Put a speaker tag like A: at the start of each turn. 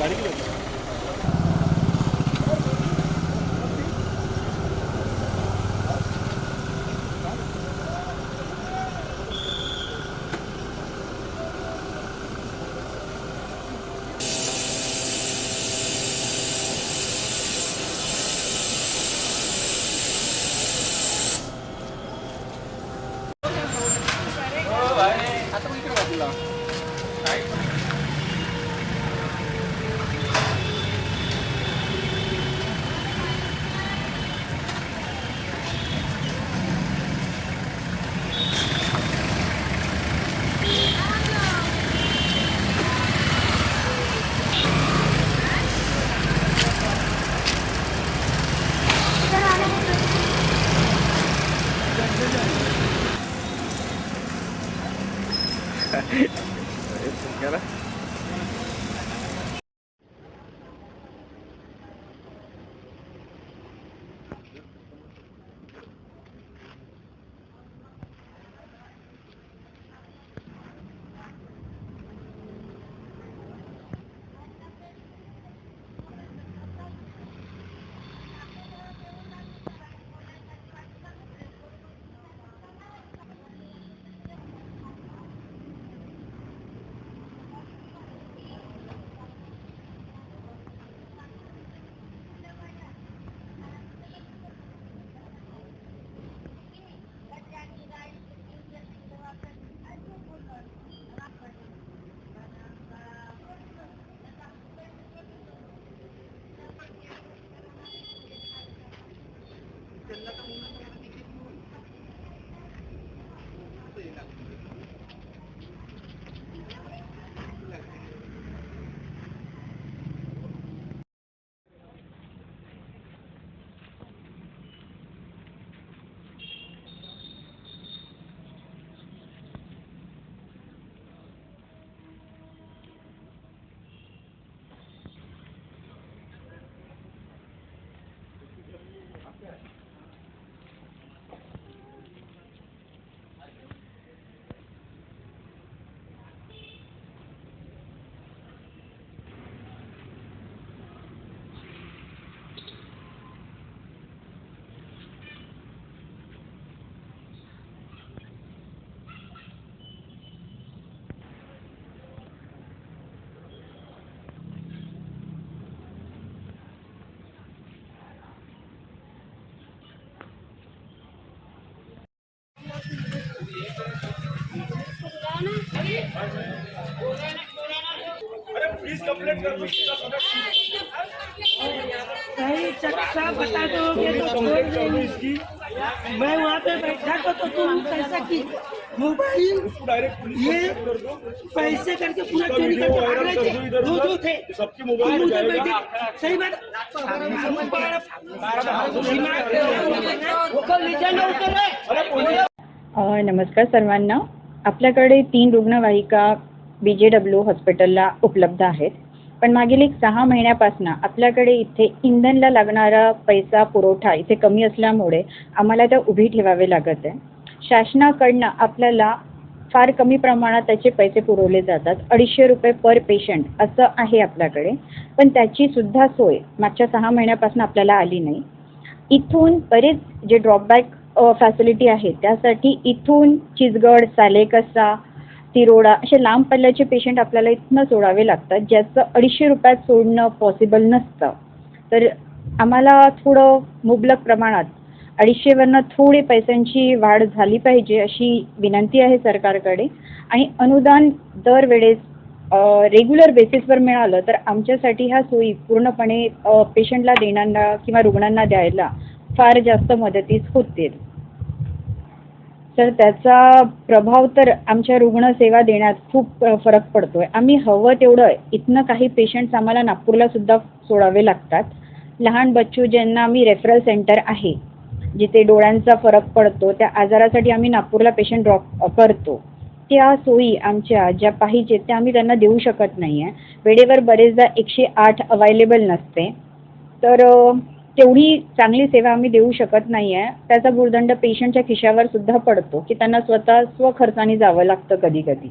A: Gimana?
B: सही चक्का बता दोगे तो छोड़ देंगे। मैं वहाँ पे बैठा तो तुम कैसा की मोबाइल ये पैसे करके पूरा चोरी करके भाग रहे थे। दो थे सबके मोबाइल बैठे। सही बात
C: नमस्कार सर्वांना। आपल्याकडे 3 रुग्णवाहिका BJW हॉस्पिटलला उपलब्ध आहेत, पण मागील 6 महिन्यापासून आपल्याकडे इथे इंधनला लागणारा पैसा पुरवठा इथे कमी असल्यामुळे आम्हाला त्या उभी ठेवावे लागत आहे। शासनाकडून आपल्याला फार कमी प्रमाणात त्याचे पैसे पुरवले जातात, 250 रुपये पर पेशंट असं आहे आपल्याकडे, पण त्याची सुद्धा सोय मागच्या 6 महिन्यापासून आपल्याला आली नाही। इथून बरेच जे ड्रॉपबॅक फॅसिलिटी आहे त्यासाठी इथून चिचगड, सालेकसा, तिरोडा असे लांब पल्ल्याचे पेशंट आपल्याला इथनं सोडावे लागतात, ज्याचं 250 रुपयात सोडणं पॉसिबल नसतं। तर आम्हाला थोडं मुबलक प्रमाणात 250 वरनं थोडे पैशांची वाढ झाली पाहिजे अशी विनंती आहे सरकारकडे, आणि अनुदान दरवेळेस रेग्युलर बेसिसवर मिळालं तर आमच्यासाठी ह्या सोयी पूर्णपणे पेशंटला देणाऱ्यांना किंवा रुग्णांना द्यायला फार जास्त मदतीस होतील। तर त्याचा प्रभाव तर आमच्या रुग्णसेवा देण्यात खूप फरक पडतोय। आम्ही हवं तेवढं इथनं काही पेशंट्स आम्हाला नागपूरला सुद्धा सोडावे लागतात। लहान बच्चू ज्यांना आम्ही रेफरल सेंटर आहे, जिथे डोळ्यांचा फरक पडतो, त्या आजारासाठी आम्ही नागपूरला पेशंट ड्रॉप करतो, त्या सोयी आमच्या ज्या पाहिजे त्या आम्ही त्यांना देऊ शकत नाही आहे। वेळेवर बरेचदा 108 अवेलेबल नसते, तर तेवढी चांगली सेवा आम्ही देऊ शकत नाही आहे। त्याचा भुर्दंड पेशंटच्या खिशावर सुद्धा पडतो की त्यांना स्वतः स्वखर्चाने जावं लागतं कधी कधी।